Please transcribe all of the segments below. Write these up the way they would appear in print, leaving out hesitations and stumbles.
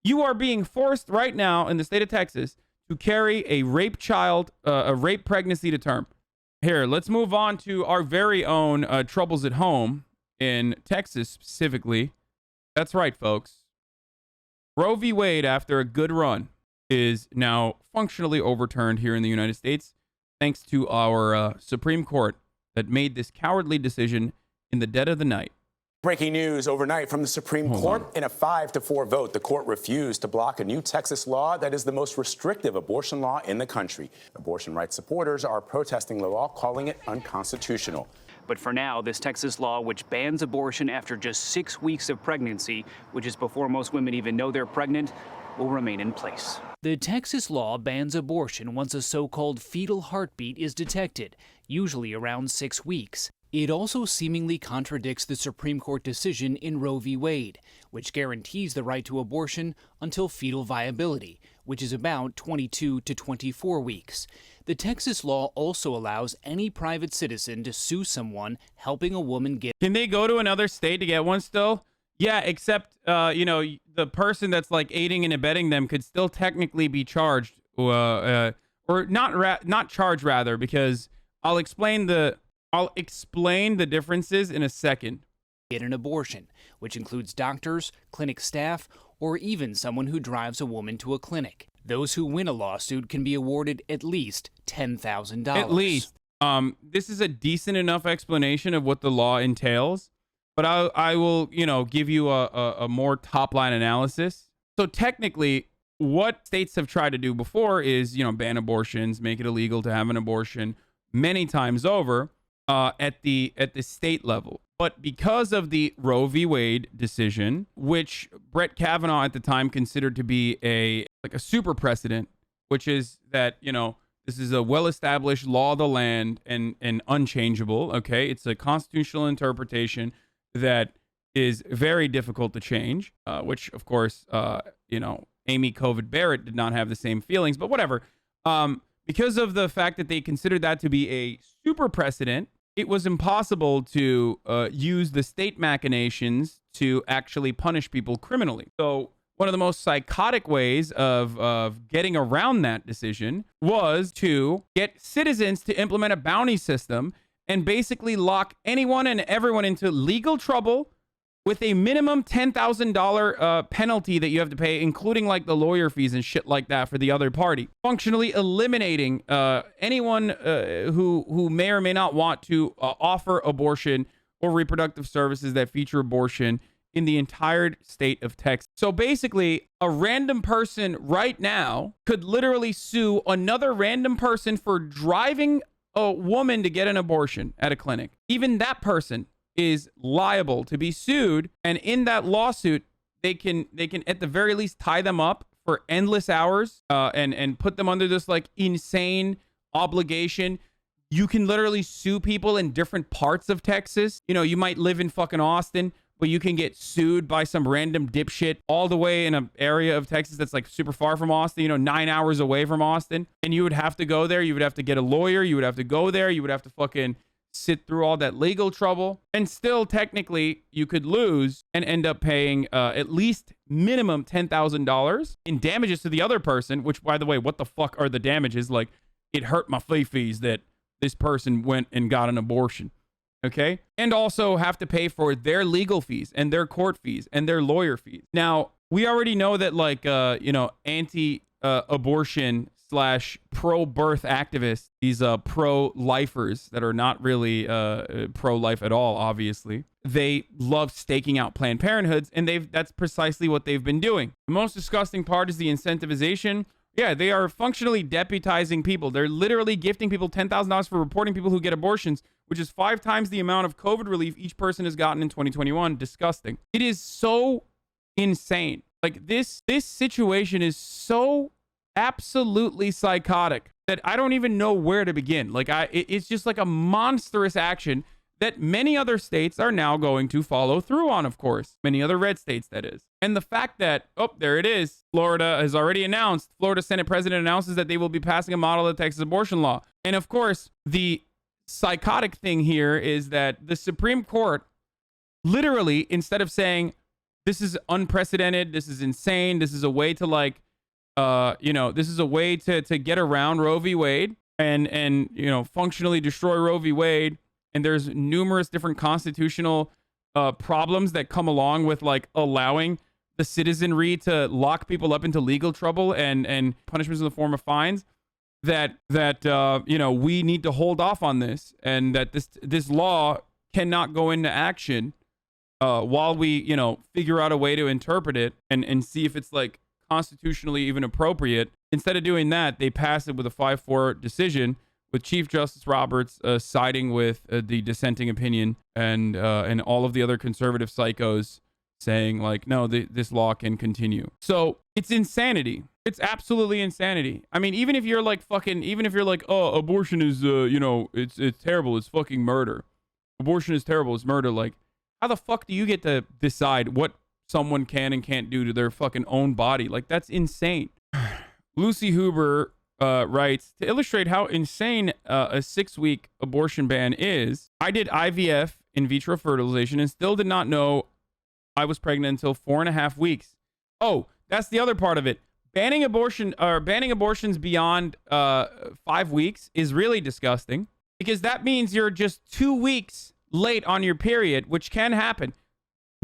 You are being forced right now in the state of Texas to carry a rape child, a rape pregnancy to term. Here, let's move on to our very own troubles at home in Texas specifically. That's right, folks. Roe v. Wade, after a good run, is now functionally overturned here in the United States, thanks to our Supreme Court that made this cowardly decision in the dead of the night. Breaking news overnight from the Supreme Court. In a 5-4 vote, the court refused to block a new Texas law that is the most restrictive abortion law in the country. Abortion rights supporters are protesting the law, calling it unconstitutional. But for now, this Texas law, which bans abortion after just 6 weeks of pregnancy, which is before most women even know they're pregnant, will remain in place. The Texas law bans abortion once a so-called fetal heartbeat is detected, usually around 6 weeks. It also seemingly contradicts the Supreme Court decision in Roe v. Wade, which guarantees the right to abortion until fetal viability, which is about 22 to 24 weeks. The Texas law also allows any private citizen to sue someone helping a woman get... Can they go to another state to get one still? Yeah, except, the person that's like aiding and abetting them could still technically be charged, or not charged rather, because I'll explain the differences in a second. Get an abortion, which includes doctors, clinic staff, or even someone who drives a woman to a clinic. Those who win a lawsuit can be awarded at least $10,000. At least. This is a decent enough explanation of what the law entails, but I will, give you a more top-line analysis. So technically, what states have tried to do before is, ban abortions, make it illegal to have an abortion many times over. At the state level. But because of the Roe v. Wade decision, which Brett Kavanaugh at the time considered to be a super precedent, which is that, this is a well-established law of the land and unchangeable, okay? It's a constitutional interpretation that is very difficult to change, which, of course, Amy Covid Barrett did not have the same feelings, but whatever. Because of the fact that they considered that to be a super precedent, it was impossible to use the state machinations to actually punish people criminally. So one of the most psychotic ways of getting around that decision was to get citizens to implement a bounty system and basically lock anyone and everyone into legal trouble with a minimum $10,000 penalty that you have to pay, including like the lawyer fees and shit like that for the other party. Functionally eliminating anyone who may or may not want to offer abortion or reproductive services that feature abortion in the entire state of Texas. So basically, a random person right now could literally sue another random person for driving a woman to get an abortion at a clinic. Even that person is liable to be sued, and in that lawsuit they can at the very least tie them up for endless hours and put them under this like insane obligation. You can literally sue people in different parts of Texas. You might live in fucking Austin, but you can get sued by some random dipshit all the way in an area of Texas that's like super far from Austin, 9 hours away from Austin, and you would have to go there. You would have to get a lawyer. You would have to go there. You would have to fucking sit through all that legal trouble, and still technically you could lose and end up paying at least minimum $10,000 in damages to the other person, which, by the way, what the fuck are the damages? Like, it hurt my fees that this person went and got an abortion, okay? And also have to pay for their legal fees and their court fees and their lawyer fees. Now, we already know that like, anti-abortion / pro-birth activists, these pro-lifers that are not really pro-life at all, obviously, they love staking out Planned Parenthoods, and that's precisely what they've been doing. The most disgusting part is the incentivization. Yeah, they are functionally deputizing people. They're literally gifting people $10,000 for reporting people who get abortions, which is 5 times the amount of COVID relief each person has gotten in 2021. Disgusting. It is so insane. Like, this situation is so absolutely psychotic that I don't even know where to begin. Like, it's just like a monstrous action that many other states are now going to follow through on, of course. Many other red states, that is. And the fact that, there it is. Florida has already announced, Florida Senate President announces that they will be passing a model of the Texas abortion law. And of course, the psychotic thing here is that the Supreme Court literally, instead of saying, This is unprecedented. This is insane. This is a way to like, this is a way to get around Roe v. Wade and functionally destroy Roe v. Wade. And there's numerous different constitutional problems that come along with like allowing the citizenry to lock people up into legal trouble and punishments in the form of fines. That we need to hold off on this, and that this law cannot go into action while we figure out a way to interpret it and see if it's like constitutionally even appropriate. Instead of doing that, they pass it with a 5-4 decision, with Chief Justice Roberts siding with the dissenting opinion and all of the other conservative psychos saying like, no, this law can continue. So it's insanity. It's absolutely insanity. I mean, even if you're like, oh, abortion is, it's terrible. It's fucking murder. Abortion is terrible. It's murder. Like, how the fuck do you get to decide what someone can and can't do to their fucking own body? Like, that's insane. Lucy Huber writes, to illustrate how insane a 6-week abortion ban is, I did IVF, in vitro fertilization, and still did not know I was pregnant until 4.5 weeks. Oh, that's the other part of it. Banning abortions beyond 5 weeks is really disgusting, because that means you're just 2 weeks late on your period, which can happen.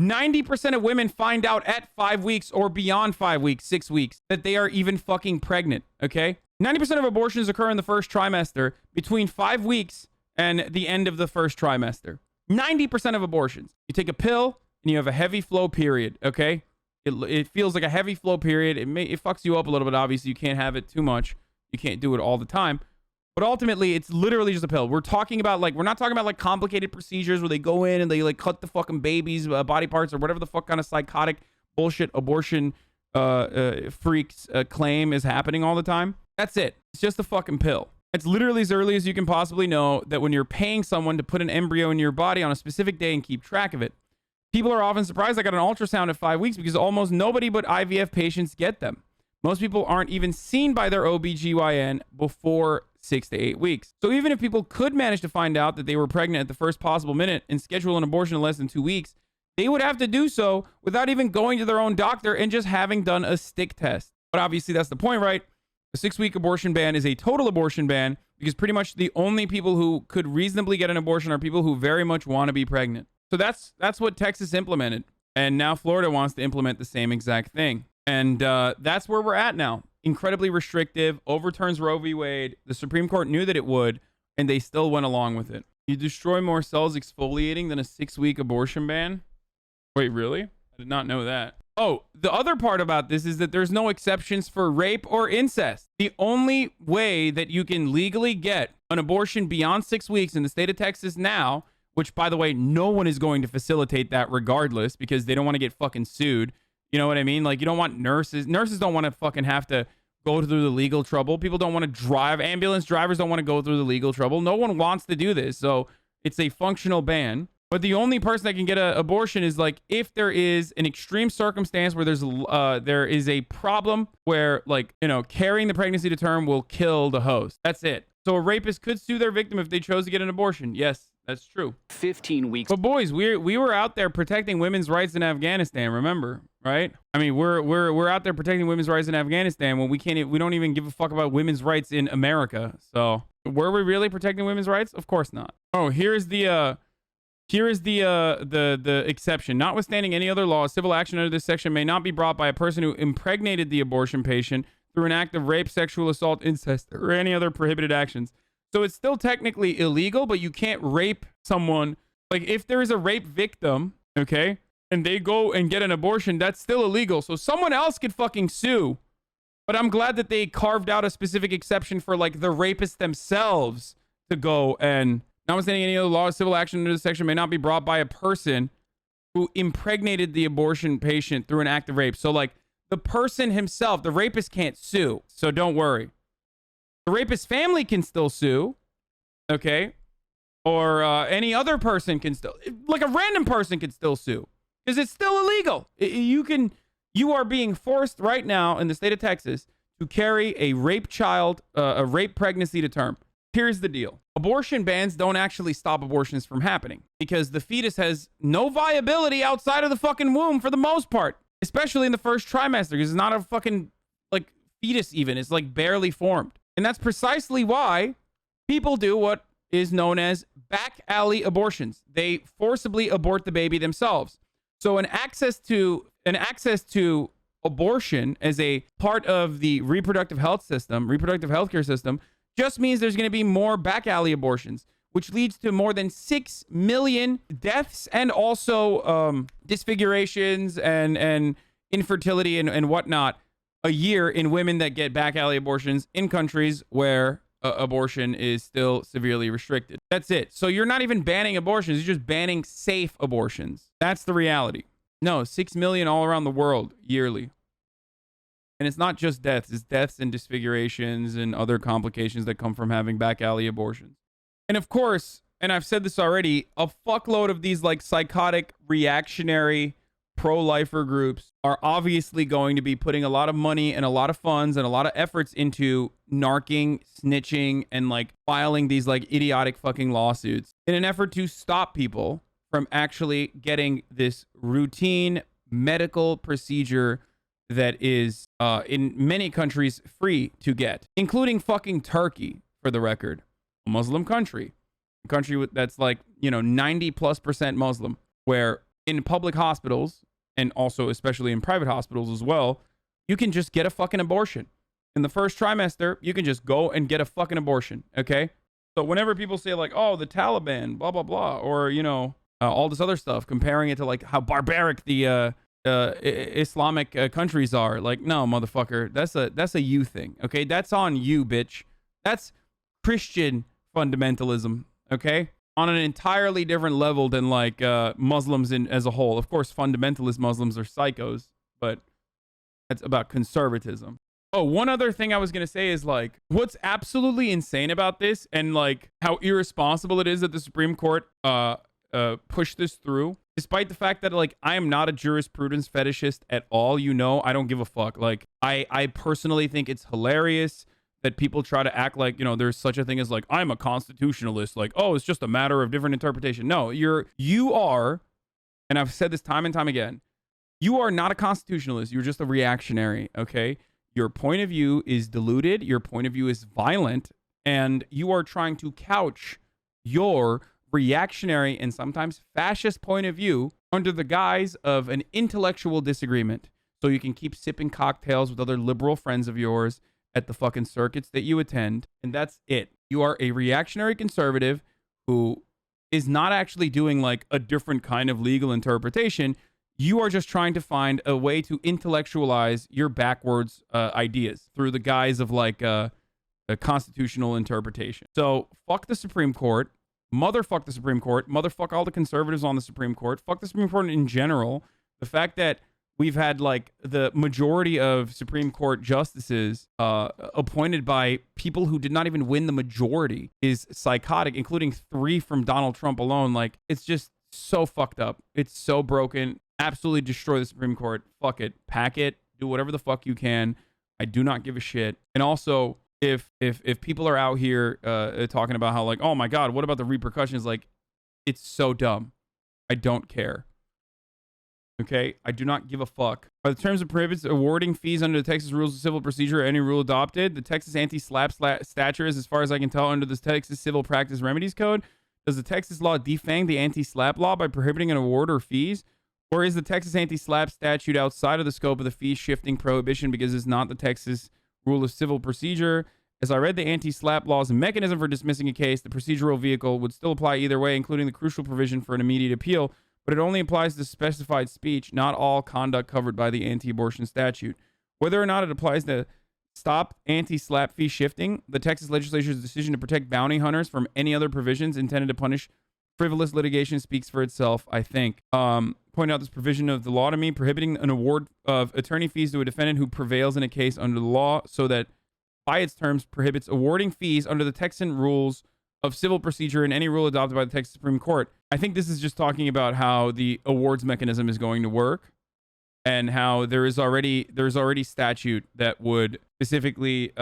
90% of women find out at 5 weeks or beyond 5 weeks, 6 weeks, that they are even fucking pregnant, okay? 90% of abortions occur in the first trimester between 5 weeks and the end of the first trimester. 90% of abortions. You take a pill and you have a heavy flow period, okay? It feels like a heavy flow period. It fucks you up a little bit. Obviously, you can't have it too much. You can't do it all the time. But ultimately, it's literally just a pill. We're not talking about like complicated procedures where they go in and they like cut the fucking baby's body parts or whatever the fuck kind of psychotic bullshit abortion freaks claim is happening all the time. That's it. It's just a fucking pill. It's literally as early as you can possibly know that when you're paying someone to put an embryo in your body on a specific day and keep track of it. People are often surprised I got an ultrasound at 5 weeks because almost nobody but IVF patients get them. Most people aren't even seen by their OBGYN before 6 to 8 weeks. So even if people could manage to find out that they were pregnant at the first possible minute and schedule an abortion in less than 2 weeks, they would have to do so without even going to their own doctor and just having done a stick test. But obviously that's the point, right? A 6-week abortion ban is a total abortion ban because pretty much the only people who could reasonably get an abortion are people who very much want to be pregnant. So that's what Texas implemented. And now Florida wants to implement the same exact thing. And that's where we're at now. Incredibly restrictive, overturns Roe v. Wade. The Supreme Court knew that it would, and they still went along with it. You destroy more cells exfoliating than a 6-week abortion ban? Wait, really? I did not know that. Oh, the other part about this is that there's no exceptions for rape or incest. The only way that you can legally get an abortion beyond 6 weeks in the state of Texas now, which, by the way, no one is going to facilitate that regardless because they don't want to get fucking sued. You know what I mean? Like, you don't want nurses. Nurses don't want to fucking have to go through the legal trouble. People don't want to drive. Ambulance drivers don't want to go through the legal trouble. No one wants to do this. So it's a functional ban. But the only person that can get an abortion is like if there is an extreme circumstance where there is a problem where, like, carrying the pregnancy to term will kill the host. That's it. So a rapist could sue their victim if they chose to get an abortion. Yes, that's true. 15 weeks. But boys, we were out there protecting women's rights in Afghanistan. Remember, right? I mean, we're out there protecting women's rights in Afghanistan when we don't even give a fuck about women's rights in America. So were we really protecting women's rights? Of course not. Oh, here is the exception. Notwithstanding any other law, civil action under this section may not be brought by a person who impregnated the abortion patient through an act of rape, sexual assault, incest, or any other prohibited actions. So it's still technically illegal, but you can't rape someone. Like, if there is a rape victim, okay, and they go and get an abortion, that's still illegal. So someone else could fucking sue. But I'm glad that they carved out a specific exception for, like, the rapists themselves to go and... Notwithstanding any other law, civil action under this section may not be brought by a person who impregnated the abortion patient through an act of rape. So, like, the person himself, the rapist can't sue. So don't worry. The rapist's family can still sue, okay? Or any other person can still... Like, a random person can still sue. Because it's still illegal. You are being forced right now in the state of Texas to carry a rape child, a rape pregnancy to term. Here's the deal. Abortion bans don't actually stop abortions from happening because the fetus has no viability outside of the fucking womb for the most part, especially in the first trimester, because it's not a fucking like fetus even. It's like barely formed. And that's precisely why people do what is known as back alley abortions. They forcibly abort the baby themselves. So an access to abortion as a part of the reproductive healthcare system, just means there's going to be more back alley abortions, which leads to more than 6 million deaths and also disfigurations and infertility and whatnot a year in women that get back alley abortions in countries where abortion is still severely restricted. That's it. So you're not even banning abortions. You're just banning safe abortions. That's the reality. No, 6 million all around the world yearly. And it's not just deaths. It's deaths and disfigurations and other complications that come from having back alley abortions. And of course, and I've said this already, a fuckload of these like psychotic, reactionary, pro-lifer groups are obviously going to be putting a lot of money and a lot of funds and a lot of efforts into narking, snitching, and like filing these like idiotic fucking lawsuits in an effort to stop people from actually getting this routine medical procedure that is in many countries free to get, including fucking Turkey, for the record, a Muslim country, a country that's like, 90+% Muslim, where in public hospitals and also especially in private hospitals as well, you can just get a fucking abortion. In the first trimester, you can just go and get a fucking abortion, okay? So whenever people say like, oh, the Taliban, blah, blah, blah, or, all this other stuff, comparing it to like how barbaric the Islamic countries are, like, no, motherfucker, that's a you thing, okay? That's on you, bitch. That's Christian fundamentalism, okay? On an entirely different level than like Muslims as a whole. Of course, fundamentalist Muslims are psychos, but that's about conservatism. Oh, one other thing I was going to say is like, what's absolutely insane about this and like how irresponsible it is that the Supreme Court pushed this through, despite the fact that like I am not a jurisprudence fetishist at all. I don't give a fuck. Like I personally think it's hilarious that people try to act like, there's such a thing as like, I'm a constitutionalist. Like, oh, it's just a matter of different interpretation. No, you are, and I've said this time and time again, you are not a constitutionalist. You're just a reactionary, okay? Your point of view is diluted. Your point of view is violent. And you are trying to couch your reactionary and sometimes fascist point of view under the guise of an intellectual disagreement. So you can keep sipping cocktails with other liberal friends of yours at the fucking circuits that you attend. And that's it. You are a reactionary conservative who is not actually doing like a different kind of legal interpretation. You are just trying to find a way to intellectualize your backwards ideas through the guise of like a constitutional interpretation. So fuck the Supreme Court. Motherfuck the Supreme Court. Motherfuck all the conservatives on the Supreme Court. Fuck the Supreme Court in general. The fact that we've had like the majority of Supreme Court justices appointed by people who did not even win the majority is psychotic, including 3 from Donald Trump alone. Like, it's just so fucked up. It's so broken. Absolutely destroy the Supreme Court. Fuck it. Pack it. Do whatever the fuck you can. I do not give a shit. And also, if people are out here talking about how like, oh my God, what about the repercussions? Like, it's so dumb. I don't care. Okay, I do not give a fuck. By the terms of prohibits awarding fees under the Texas Rules of Civil Procedure or any rule adopted, the Texas Anti-SLAPP statute is, as far as I can tell, under the Texas Civil Practice Remedies Code. Does the Texas law defang the anti-SLAPP law by prohibiting an award or fees? Or is the Texas anti-SLAPP statute outside of the scope of the fee-shifting prohibition because it's not the Texas Rule of Civil Procedure? As I read the anti-SLAPP law's mechanism for dismissing a case, the procedural vehicle would still apply either way, including the crucial provision for an immediate appeal, but it only applies to specified speech, not all conduct covered by the anti-abortion statute. Whether or not it applies to stop anti-SLAPP fee shifting, the Texas legislature's decision to protect bounty hunters from any other provisions intended to punish frivolous litigation speaks for itself, I think. Point out this provision of the law to me, prohibiting an award of attorney fees to a defendant who prevails in a case under the law, so that by its terms prohibits awarding fees under the Texan Rules of Civil Procedure and any rule adopted by the Texas Supreme Court. I think this is just talking about how the awards mechanism is going to work and how there's already statute that would specifically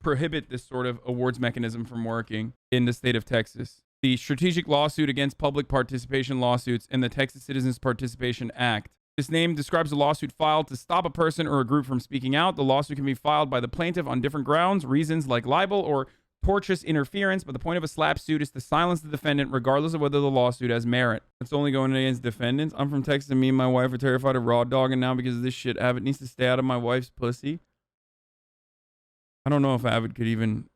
prohibit this sort of awards mechanism from working in the state of Texas. The Strategic Lawsuit Against Public Participation Lawsuits and the Texas Citizens Participation Act. This name describes a lawsuit filed to stop a person or a group from speaking out. The lawsuit can be filed by the plaintiff on different grounds, reasons like libel or tortious interference, but the point of a SLAPP suit is to silence the defendant regardless of whether the lawsuit has merit. It's only going against defendants. I'm from Texas and me and my wife are terrified of raw dogging now because of this shit. Abbott needs to stay out of my wife's pussy. I don't know if Abbott could even,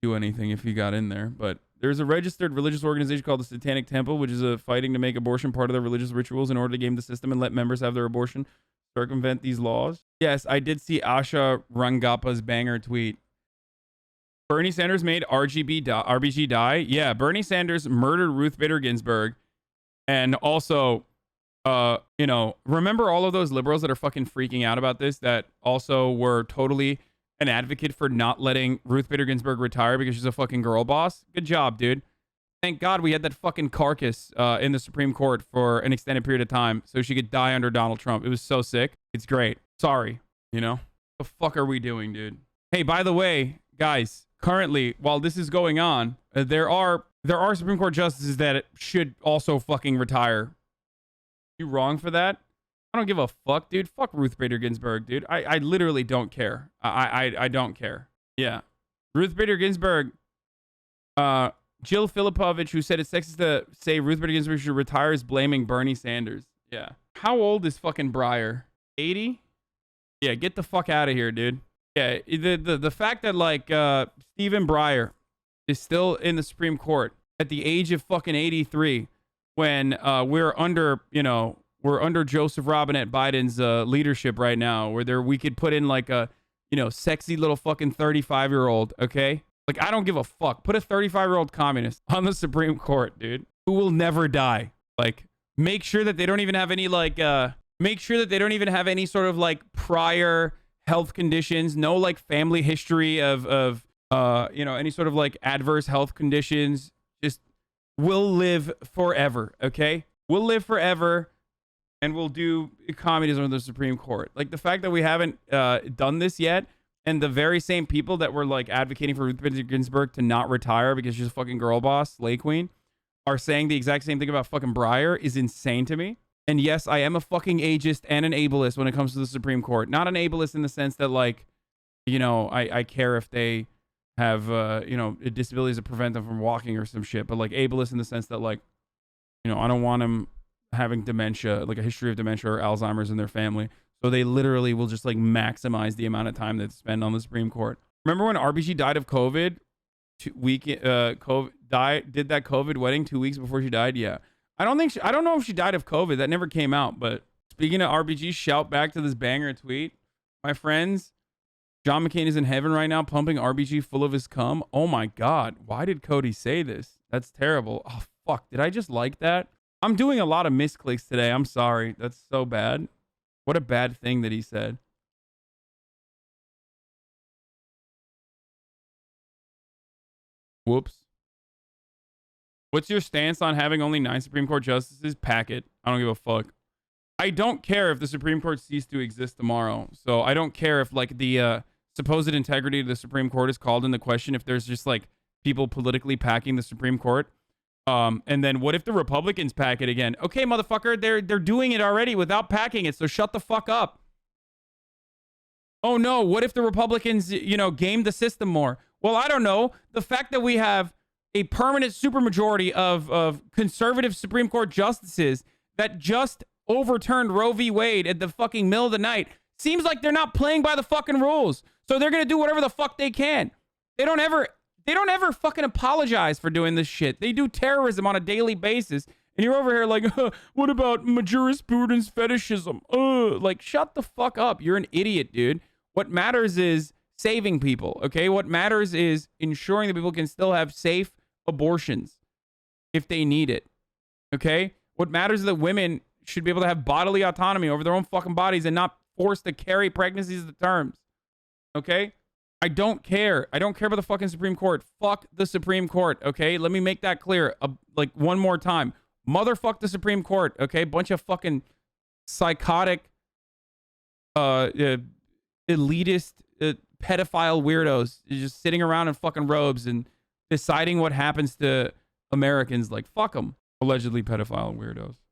do anything if he got in there, but there's a registered religious organization called the Satanic Temple, which is fighting to make abortion part of their religious rituals in order to game the system and let members have their abortion, circumvent these laws. Yes, I did see Asha Rangapa's banger tweet. Bernie Sanders made RBG die. Yeah, Bernie Sanders murdered Ruth Bader Ginsburg. And also, remember all of those liberals that are fucking freaking out about this that also were totally an advocate for not letting Ruth Bader Ginsburg retire because she's a fucking girl boss? Good job, dude. Thank God we had that fucking carcass in the Supreme Court for an extended period of time so she could die under Donald Trump. It was so sick. It's great. Sorry, The fuck are we doing, dude? Hey, by the way, guys, currently, while this is going on, there are Supreme Court justices that should also fucking retire. You wrong for that? I don't give a fuck, dude. Fuck Ruth Bader Ginsburg, dude. I literally don't care. I don't care. Yeah. Ruth Bader Ginsburg, Jill Filipovich, who said it's sexist to say Ruth Bader Ginsburg should retire, is blaming Bernie Sanders. Yeah. How old is fucking Breyer? 80? Yeah, get the fuck out of here, dude. Yeah, the fact that Stephen Breyer is still in the Supreme Court at the age of fucking 83 when we're under Joseph Robinette Biden's leadership right now, where we could put in like a sexy little fucking 35-year-old, okay? Like, I don't give a fuck. Put a 35-year-old communist on the Supreme Court, dude, who will never die. Like, make sure that they don't even have any sort of like prior health conditions, no like family history of any sort of like adverse health conditions. Just will live forever, okay? We'll live forever and we'll do communism in the Supreme Court. Like, the fact that we haven't done this yet, and the very same people that were like advocating for Ruth Bader Ginsburg to not retire because she's a fucking girl boss, slay queen, are saying the exact same thing about fucking Breyer is insane to me. And yes, I am a fucking ageist and an ableist when it comes to the Supreme Court. Not an ableist in the sense that I care if they have, disabilities that prevent them from walking or some shit. But like ableist in the sense that I don't want them having dementia, like a history of dementia or Alzheimer's in their family. So they literally will just like maximize the amount of time they spend on the Supreme Court. Remember when RBG died of COVID? Did that COVID wedding 2 weeks before she died? Yeah. I don't know if she died of COVID. That never came out. But speaking of RBG, shout back to this banger tweet. My friends, John McCain is in heaven right now, pumping RBG full of his cum. Oh my God. Why did Cody say this? That's terrible. Oh, fuck. Did I just like that? I'm doing a lot of misclicks today. I'm sorry. That's so bad. What a bad thing that he said. Whoops. What's your stance on having only 9 Supreme Court justices? Pack it. I don't give a fuck. I don't care if the Supreme Court ceased to exist tomorrow. So I don't care if like the supposed integrity of the Supreme Court is called into question, if there's just like people politically packing the Supreme Court. And then what if the Republicans pack it again? Okay, motherfucker, they're doing it already without packing it, so shut the fuck up. Oh no, what if the Republicans, game the system more? Well, I don't know. The fact that we have a permanent supermajority of conservative Supreme Court justices that just overturned Roe v. Wade at the fucking middle of the night seems like they're not playing by the fucking rules. So they're going to do whatever the fuck they can. They don't ever fucking apologize for doing this shit. They do terrorism on a daily basis. And you're over here like, what about jurisprudence fetishism? Like, shut the fuck up. You're an idiot, dude. What matters is saving people, okay? What matters is ensuring that people can still have safe abortions if they need it, okay? What matters is that women should be able to have bodily autonomy over their own fucking bodies and not forced to carry pregnancies to terms, okay? I don't care. I don't care about the fucking Supreme Court. Fuck the Supreme Court, okay? Let me make that clear, like one more time. Motherfuck the Supreme Court, okay? Bunch of fucking psychotic, elitist pedophile weirdos just sitting around in fucking robes and deciding what happens to Americans. Like, fuck them. Allegedly pedophile weirdos.